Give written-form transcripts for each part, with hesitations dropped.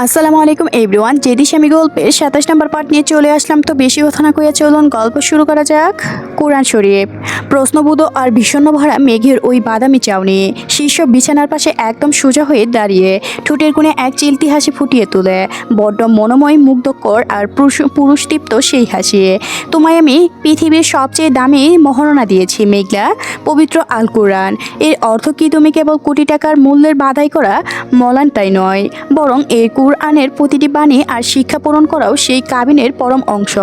আসসালামু আলাইকুম এভরিওয়ান। যেদিস আমি গল্পের 27 নম্বর পার্ট নিয়ে চলে আসলাম। তো বেশি কথা না কইয়া চলুন গল্প শুরু করা যাক। কোরআন শরীফ। প্রশ্নবোধ আর বিষণ্ণ ভরা মেঘের ওই বাদামি চাউনি শীর্ষ বিছানার পাশে একদম সোজা হয়ে দাঁড়িয়ে ঠোঁটের কোণে এক চিলতি হাসি ফুটিয়ে তোলে। বড্ড মনোময়, মুগ্ধকর আর পুরুষতৃপ্ত সেই হাসি। তোমায় আমি পৃথিবীর সবচেয়ে দামি মহারণা দিয়েছি মেঘলা, পবিত্র আল কোরআন। এর অর্থ কি তুমি কেবল কোটি টাকার মূল্যের বাধাই করা মলানটাই নয়, বরং এই কোরআনের প্রতিটি বাণী আর শিক্ষা পূরণ করাও সেই কাবিনের পরম অংশ।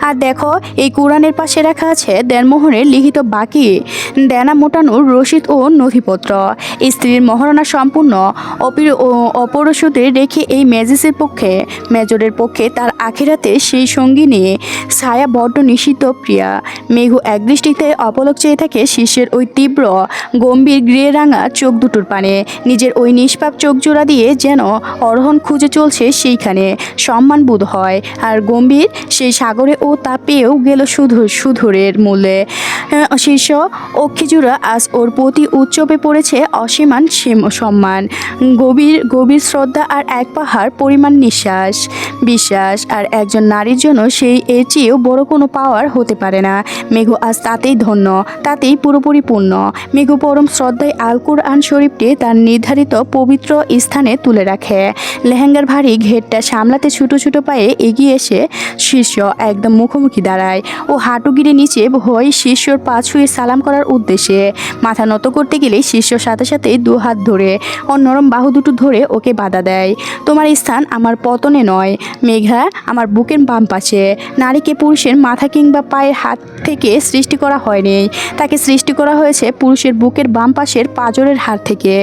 আর দেখো, এই কোরআনের পাশে রাখা আছে দেড়মোহরের লিখিত বাকি, দেনা মোটানোর রসিদ ও নথিপত্র। স্ত্রীর মহারণা সম্পূর্ণ অপরশতে রেখে এই মেজরের পক্ষে তার আখিরাতে সেই সঙ্গী নিয়ে ছায়া বড্ড নিষিদ্ধ প্রিয়া। মেঘু একদৃষ্টিতে অপলক চেয়ে থাকে শিষ্যের ওই তীব্র গম্ভীর গৃহে রাঙা চোখ দুটোর পানে। নিজের ওই নিষ্পাপ চোখ জোড়া দিয়ে যেন অরহণ খুঁজে চলছে সেইখানে সম্মান বোধ হয়। আর গম্ভীর সেই সাগরে ও তা পেয়েও গেল সুধুরের মূল্যে। শীর্ষ অক্ষিজোড়া আজ ওর প্রতি উচ্চপে পড়েছে অসীমান সম্মান, গভীর গভীর শ্রদ্ধা আর এক পাহাড় পরিমাণ বিশ্বাস। আর একজন নারীর জন্য সেই এর চেয়েও বড় কোনো পাওয়ার হতে পারে না। মেঘু আজ তাতেই ধন্য, তাতেই পুরোপুরি পূর্ণ। মেঘু পরম শ্রদ্ধায় আল কোরআন শরীফটি তার নির্ধারিত পবিত্র স্থানে তুলে রাখে। লেহেঙ্গার ভারী ঘেরটা সামলাতে ছোটো ছোটো পায়ে এগিয়ে এসে শিষ্য একদম মুখোমুখি দাঁড়ায়। ও হাঁটু গিরে নিচে ভয় শিষ্যর পা ছুঁয়ে সালাম করার উদ্দেশ্যে মাথা নত করতে গেলে শিষ্যর সাথে সাথে দু হাত ধরে ও নরম বাহু দুটো ধরে ওকে বাধা দেয়। তোমার স্থান আমার পতনে নয় মেঘা, আমার বুকের বাম পাশে। নারীকে পুরুষের মাথা কিংবা পায়ের হাত থেকে সৃষ্টি করা হয়নি, তাকে সৃষ্টি করা হয়েছে পুরুষের বুকের বাম পাশের পাঁজরের হাড় থেকে,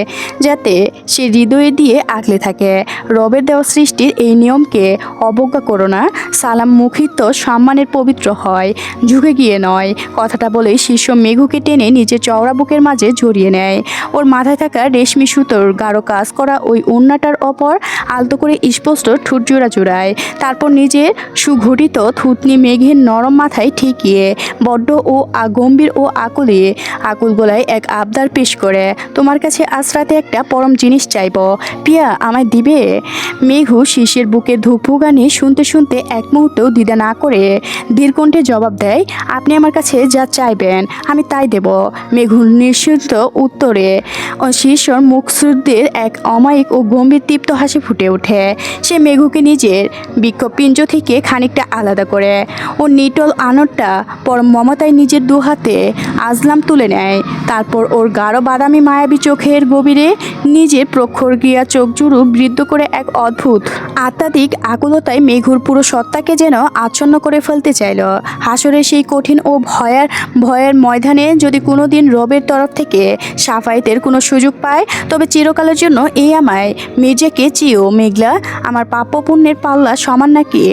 যাতে সে হৃদয়ে দিয়ে আগলে থাকে। রবের দেওয়া সৃষ্টির এই নিয়মকে অবজ্ঞা করো না। সালাম মুখিত সম্মানের পবিত্র হয়, ঝুঁকে গিয়ে নয়। কথাটা বলেই শিষ্য মেঘুকে টেনে নিজের চওড়া বুকের মাঝে জড়িয়ে নেয়। ওর মাথায় থাকা রেশমি সুতোর গাঢ় কাজ করা ওই ওড়নাটার ওপর আলতো করে স্পষ্ট ঠোঁট জোড়ায়। তারপর নিজের সুঘটিত থুতনি মেঘের নরম মাথায় ঠেকিয়ে বড্ড ও গম্ভীর ও আকুল গলায় এক আবদার পেশ করে, তোমার কাছে আজ রাতে একটা পরম জিনিস চাইব, পিয়া আমায় দিবে? মেঘু শিষ্যের বুকে ধুকভুগানি শুনতে শুনতে এক মুহূর্তেও দ্বিধা না করে দীর্ঘণ্ঠে জবাব দেয়, আপনি আমার কাছে যা চাইবেন আমি তাই দেব। মেঘু নিশ্চিত উত্তরে শিষ্যর মুখশ্রুদ্দের এক অমায়িক ও গম্ভীর তৃপ্ত হাসি ফুটে ওঠে। সে মেঘুকে নিজের বৃক্ষপিঞ্জ থেকে খানিকটা আলাদা করে ও নিটল আনরটা পরম মমতায় নিজের দু হাতে আজলাম তুলে নেয়। তারপর ওর গাঢ় বাদামি মায়াবী চোখের গভীরে নিজের প্রখর গিয়া চোখ জুড়ু বৃদ্ধ করে এক অদ্ভুত আত্মাধিক আকুলতায় মেঘুর পুরো সত্তাকে যেন আচ্ছন্ন করে ফেলতে চাইল। হাসরের সেই কঠিন ও ভয়ের ময়দানে যদি কোনো দিন রবের তরফ থেকে সাফাইতের কোনো সুযোগ পায়, তবে চিরকালের জন্য এই আমায় মির্জাকে চিও মেঘলা। আমার প্রাপ্য পুণ্যের পাল্লা সমান নাকি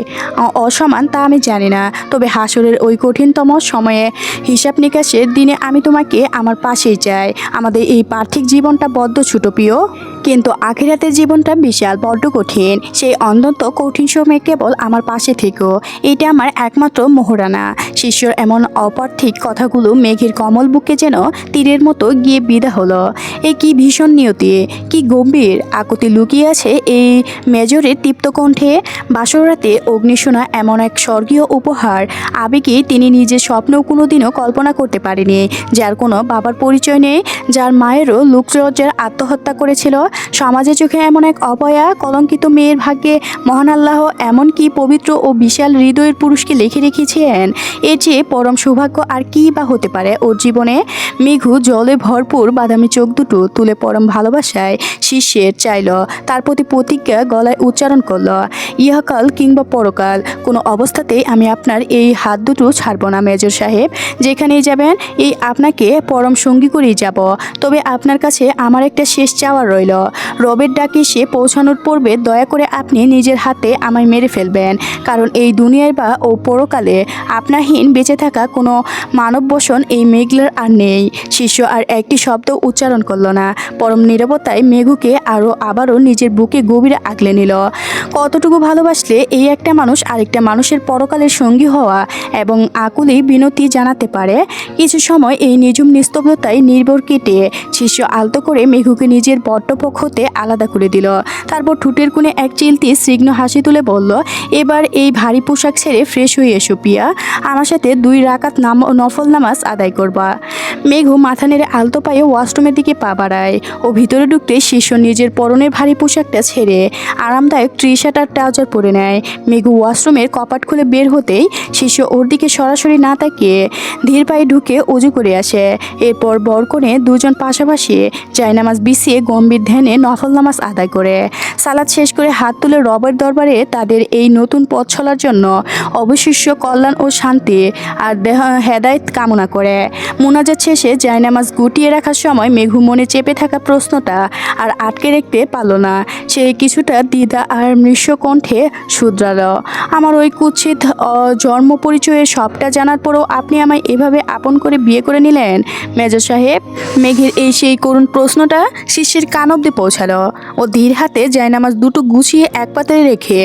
অসমান তা আমি জানি না, তবে হাসরের ওই কঠিনতম সময়ে হিসাব নিকাশের দিনে আমি তোমাকে আমার পাশেই চাই। আমাদের এই পার্থিব জীবনটা বড্ড ছোট প্রিয়, কিন্তু আখিরাতের জীবনটা বিশাল, বড্ড কঠিন। সেই অন্তত কঠিন সময়ে কেবল আমার পাশে থেকো, এটা আমার একমাত্র মোহরানা। শিষ্যর এমন অপার্থিক কথাগুলো মেঘের কমল বুকে যেন তীরের মতো গিয়ে বিদা হলো। এ কি ভীষণ নিয়তি, কি গম্ভীর আকুতি লুকিয়ে আছে এই মেজরের তৃপ্ত কণ্ঠে। বাসরাতে অগ্নিশোনা এমন এক স্বর্গীয় উপহার আবেগে তিনি নিজের স্বপ্নেও কোনোদিনও কল্পনা করতে পারেনি, যার কোনো বাবার পরিচয় নেই, যার মায়েরও লোকলজ্জার আত্মহত্যা করেছিল। সমাজের চোখে এমন এক অপয়া কলঙ্কিত মেয়ের ভাগ্যে মহান আল্লাহ এমন কি পবিত্র ও বিশাল হৃদয়ের পুরুষকে লিখে রেখেছেন। এর চেয়ে পরম সৌভাগ্য আর কি বা হতে পারে ওর জীবনে। মেঘু জলে ভরপুর বাদামি চোখ দুটো তুলে পরম ভালোবাসায় শিষ্যের চাইল, তার প্রতি প্রতিজ্ঞা গলায় উচ্চারণ করল, ইহকাল কিংবা পরকাল কোনো অবস্থাতেই আমি আপনার এই হাত দুটো ছাড়ব না মেজর সাহেব। যেখানেই যাবেন এই আপনাকে পরম সঙ্গী করেই যাব। তবে আপনার কাছে আমার একটা শেষ চাওয়া রইল, রবের ডাকে সে পৌঁছানোর পূর্বে দয়া করে আপনি নিজের হাতে আমায় মেরে ফেলবেন, কারণ এই দুনিয়ায় বা ও পরকালে আপনাহীন বেঁচে থাকা কোনো মানব বসন এই মেঘলার আর নেই। শিষ্য আর একটি শব্দ উচ্চারণ করল না, পরম নীরবতায় মেঘুকে আবারও নিজের বুকে গভীরে আগলে নিল। কতটুকু ভালোবাসলে এই একটা মানুষ আরেকটা মানুষের পরকালের সঙ্গী হওয়া এবং আকুলি বিনতি জানাতে পারে। কিছু সময় এই নিঝুম নিস্তব্ধতায় নির্ভর কেটে শিষ্য আলতো করে মেঘুকে নিজের বড্ড চোখ হতে আলাদা করে দিল। তারপর ঠোঁটের কোণে এক চিলতি স্নিগ্ধ হাসি তুলে বলল, এবার এই ভারী পোশাক ছেড়ে ফ্রেশ হয়ে এসো পিয়া, আমার সাথে 2 রাকাত নফল নামাজ আদায় করবা। মেঘু মাথা নেড়ে আলতো পায়ে ওয়াশরুমের দিকে পা বাড়ায়। ও ভিতরে ঢুকতে শিষ্য নিজের পরনের ভারী পোশাকটা ছেড়ে আরামদায়ক টি শার্ট আর ট্রাউজার পরে নেয়। মেঘু ওয়াশরুমের কপাট খুলে বের হতেই শিষ্য ওর দিকে সরাসরি না তাকিয়ে ধীর পায়ে ঢুকে অজু করে আসে। এরপর বরকনে দুজন পাশাপাশি জায়নামাজ বিছিয়ে গম্ভীর ধ্যানে নফল নামাজ আদায় করে। সালাত শেষ করে হাত তুলে রবের দরবারে তাদের এই নতুন পথ চলার জন্য অবশিষ্ট কল্যাণ ও শান্তি আর হেদায়েত কামনা করে। মুনাজাত শেষে জায়নামাজ গুটিয়ে রাখার সময় মেঘু মনে চেপে থাকা প্রশ্নটা আর আটকে রাখতে পারল না। সে কিছুটা দ্বিধা আর মৃষ্য কণ্ঠে শুধরালো, আমার ওই কুৎসিত জন্ম পরিচয়ের সবটা জানার পরও আপনি আমায় এভাবে আপন করে বিয়ে করে নিলেন মেজর সাহেব? মেঘের এই সেই করুণ প্রশ্নটা শিষ্যের কান অব্দি পৌঁছালো। ও ধীর হাতে জায়নামাজ দুটো গুছিয়ে এক পাত্রে রেখে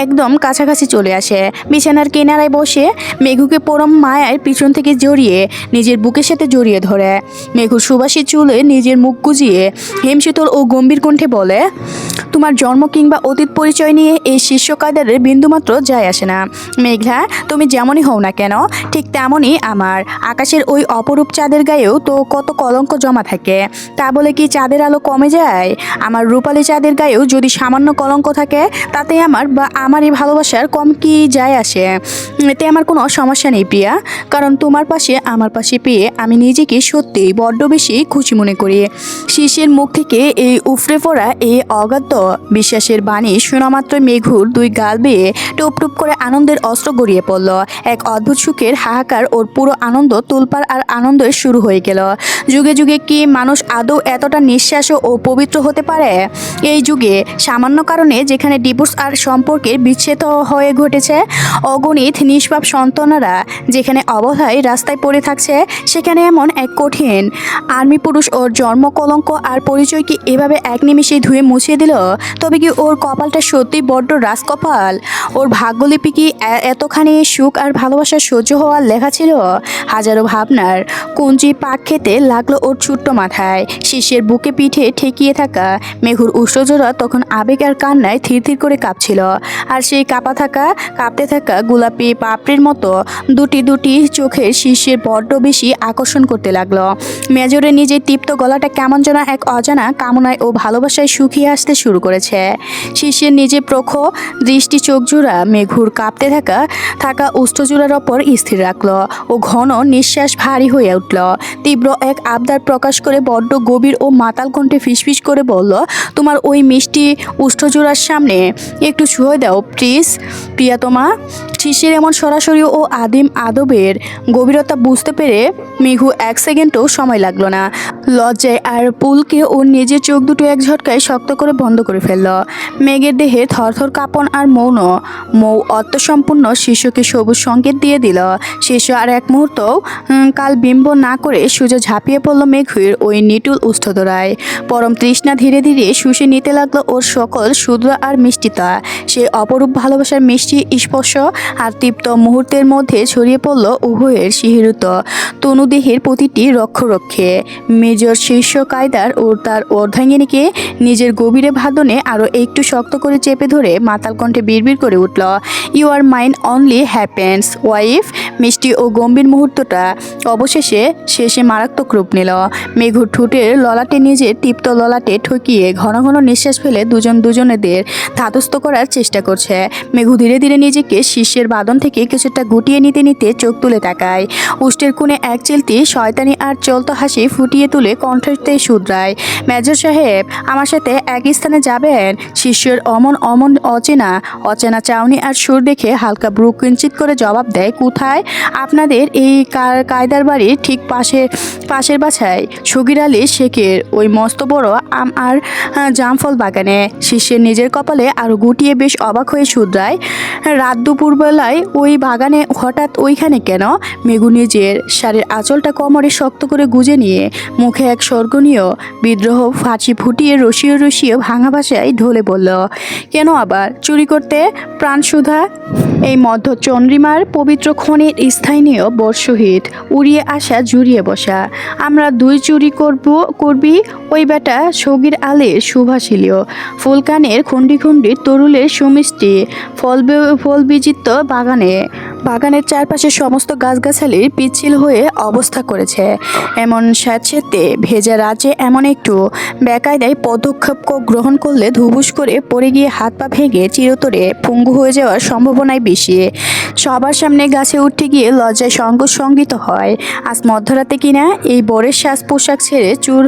একদম কাছাকাছি চলে আসে। বিছানার কিনারায় বসে মেঘুকে পরম মায়ার পিছন থেকে জড়িয়ে নিজের বুকের সাথে জড়িয়ে ধরে। মেঘুর সুবাসী চুলে নিজের মুখ গুজিয়ে হেমশীতল ও গম্ভীর কণ্ঠে বলে, তোমার জন্ম কিংবা অতীত পরিচয় নিয়ে এই শিষ্য কায়দারের বিন্দুমাত্র যায় আসে না। মেঘলা, তুমি যেমনই হও না কেন ঠিক তেমনই আমার। আকাশের ওই অপরূপ চাঁদের গায়েও তো কত কলঙ্ক জমা থাকে, তা বলে কি চাঁদের আলো কমে যায়? আমার রূপালী চাঁদের গায়েও যদি সামান্য কলঙ্ক থাকে তাতে আমার এই ভালোবাসার কম কি যায় আসে? এতে আমার কোনো সমস্যা নেই প্রিয়া, কারণ তোমার পাশে আমার পাশে পেয়ে আমি নিজেকে সত্যিই বড্ড বেশি খুশি মনে করি। শিষ্যের মুখ থেকে এই উফরে পড়া এই অগাধ বিশ্বাসের বাণী শোনা মাত্র মেঘুর 2 গাল বেয়ে টুপ টুপ করে আনন্দের অস্ত্র গড়িয়ে পড়ল। এক অদ্ভুত সুখের হাহাকার, ওর পুরো আনন্দ তোলপাড় আর আনন্দের শুরু হয়ে গেল। যুগে যুগে কি মানুষ আদৌ এতটা নিঃশ্বাস ও পবিত্র হতে পারে? এই যুগে সামান্য কারণে যেখানে ডিভোর্স আর সম্পর্কের বিচ্ছেদ হয়ে ঘটেছে, অগণিত নিষ্পাপ সন্তানেরা যেখানে অবহেলায় রাস্তায় পড়ে থাকছে, সেখানে এমন এক কঠিন আর্মি পুরুষ ওর জন্ম কলঙ্ক আর পরিচয় কি এভাবে এক নিমিষেই ধুয়ে মুছিয়ে দিল? তবে কি ওর কপালটা সত্যি বড্ড রাজকপাল? ওর ভাগ্যলিপি কি এতখানি সুখ আর ভালোবাসা সহ্য হওয়ার লেখা ছিল? হাজারো ভাবনার কুঞ্চি পাক খেতে লাগলো ওর ছোট্ট মাথায়। শিষ্যের বুকে পিঠে ঠেকিয়ে থাকা মেঘুর উষ্ঠজোড়া তখন আবেগ আর কান্নায় থির থির করে কাঁপছিল। আর সেই কাঁপতে থাকা গোলাপি পাপড়ির মতো দুটি দুটি চোখের শিষ্যের বড্ড বেশি আকর্ষণ করতে লাগলো। মেজরের নিজের তৃপ্ত গলাটা কেমন যেন এক অজানা কামনায় ও ভালোবাসায় শুকিয়ে আসতে শুরু করেছে। শিষ্যের নিজের প্রখর দৃষ্টি চোখজোড়া মেঘুর কাঁপতে থাকা উষ্ঠজোড়ার ওপর স্থির রাখলো। ও ঘন নিঃশ্বাস ভারী হয়ে উঠল। তীব্র এক আবদার প্রকাশ করে বড্ড গভীর ও মাতাল কণ্ঠে ফিসফিস করে বলল, তোমার ওই মিষ্টি উষ্ঠজোড়ার সামনে একটু ছুঁয়ে দাও প্লিজ প্রিয়তমা। শিষ্যের এমন সরাসরি ও আদিম আদবের গভীরতা বুঝতে পেরে মেঘু 1 সেকেন্ডও সময় লাগলো না। লজ্জায় আর পুলকে ওর নিজের চোখ দুটো এক ঝটকায় শক্ত করে বন্ধ করে ফেলল। মেঘের দেহে থরথর কাঁপন আর মৌ অর্থসম্পূর্ণ শিষ্যকে সবুজ সংকেত দিয়ে দিল। শিষ্য আর এক মুহূর্ত কাল বিম্ব না করে সোজা ঝাঁপিয়ে পড়ল মেঘুর ওই নিটুল উষ্ঠদোড়ায়। পরম তৃষ্ণা ধীরে ধীরে শুষে নিতে লাগলো ওর সকল শুদ্র আর মিষ্টিতা। সে অপরূপ ভালোবাসার মিষ্টি স্পর্শ আর তৃপ্ত মুহূর্তের মধ্যে ছড়িয়ে পড়ল উভয়ের শিহরিত তনুদেহের প্রতিটি রক্ষে। মেজর শিষ্য কায়দার ও তার অর্ধাঙ্গিনীকে নিজের গভীরে ভাদনে আরও একটু শক্ত করে চেপে ধরে মাতাল কণ্ঠে বিড়বিড় করে উঠল, you are mine only happens wife. মিষ্টি ও গম্ভীর মুহূর্তটা অবশেষে শেষে মারাত্মক রূপ নিল। মেঘুর ঠোঁটের ললাটে নিজের তৃপ্ত ললাটে ঠকিয়ে ঘন ঘন নিঃশ্বাস ফেলে দুজনেদের ধাতস্থ করার চেষ্টা করছে। মেঘু ধীরে ধীরে নিজেকে শিষ্যের বাঁধন থেকে কিছুটা গুটিয়ে নিতে চোখ তুলে তাকায়। উষ্টের কোণে এক চিলতি শয়তানি আর চলতো হাসি ফুটিয়ে তুলে কণ্ঠতে শুধরায়, মেজর সাহেব আমার সাথে এক স্থানে যাবেন? শিষ্যের অমন অচেনা চাউনি আর সুর দেখে হালকা ব্রু কিঞ্চিত করে জবাব দেয়, কোথায়? আপনাদের এই কায়দার বাড়ির ঠিক পাশের বাছায় সগির আলী শেখের ওই মস্ত বড় আম আর জামফল বাগানে। শিষ্যের নিজের কপালে আরও গুটিয়ে বেশ অবাক হয়ে শুধরায়। রাত দুপুরবেলায় ওই বাগানে হঠাৎ ওইখানে কেন? মেঘু নিজের শাড়ির আঁচলটা কোমরে শক্ত করে গুজে নিয়ে মুখে এক স্বর্গনীয় বিদ্রোহ ফাঁচি ফুটিয়ে রসিয়ে রসিয়ে ভাঙা ভাষায় ঢলে বলল, কেন আবার চুরি করতে প্রাণসুধা? এই মধ্য চন্দ্রিমার পবিত্র ক্ষণের স্থানীয় বর্ষহিত উড়িয়ে আসা জুড়িয়ে বসা। আমরা দুই চুরি করবি ওই বেটা সগির আলীর সুভাষিলীয় ফুলকানের খুন্ডি খুন্ডি তরুলের সুমিষ্টি ফলবিজিত বাগানের চারপাশে সমস্ত গাছগাছালির পিচ্ছিল হয়ে অবস্থা করেছে। এমন স্যাঁতসেঁতে ভেজা রাজ্যে এমন একটু বেকায়দায় পদক্ষেপ গ্রহণ করলে ধুবুস করে পড়ে গিয়ে হাত পা ভেঙে চিরতরে পঙ্গু হয়ে যাওয়ার সম্ভাবনাই বেশি। সবার সামনে গাছে উঠতে গিয়ে লজ্জায় সঙ্গীত হয়। আজ মধ্যরাতে কিনা এই বরের সাজ পোশাক ছেড়ে চুর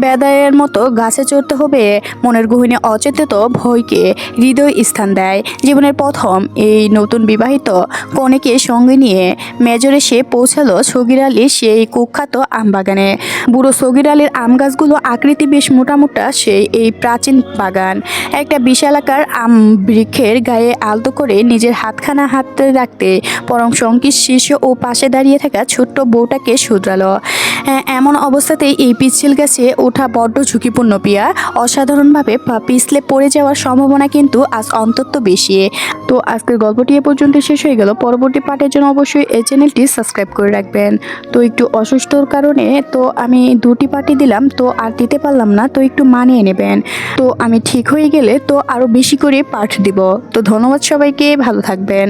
বেদায়ের মতো গাছে চড়তে হবে। মনের গহীনে অচেতন ভয়কে হৃদয় স্থান দেয়। জীবনের প্রথম এই নতুন বিবাহিত কনেকে সঙ্গে নিয়ে মেজর এসে পৌঁছালো সগির আলীর সেই কুখ্যাত আমবাগানে। বুড়ো সগির আলীর আম গাছগুলো আকৃতি বেশ মোটামোটা সেই এই প্রাচীন বাগান। একটা বিশালাকার আম বৃক্ষের গায়ে আলতো করে নিজের হাতখানা হাতে রাখতে পরম শঙ্কিত শীর্ষ ও পাশে দাঁড়িয়ে থাকা ছোট্ট বউটাকে শুধরালো। এমন অবস্থাতেই এই পিচ্ছিল গাছে ওঠা বড্ড ঝুঁকিপূর্ণ পিয়া। অসাধারণভাবে পিছলে পড়ে যাওয়ার সম্ভাবনা কিন্তু আজ অন্তত বেশি। তো আজকের গল্পটি এ পর্যন্ত শেষ হয়ে গেল। পরবর্তী পার্টের জন্য অবশ্যই এই চ্যানেলটি সাবস্ক্রাইব করে রাখবেন। তো একটু অসুস্থর কারণে তো আমি দুটি পার্টি দিলাম, তো আর দিতে পারলাম না, তো একটু মানিয়ে নেবেন। তো আমি ঠিক হয়ে গেলে তো আরও বেশি করে পার্ট দিব। তো ধন্যবাদ সবাইকে, ভালো থাকবেন।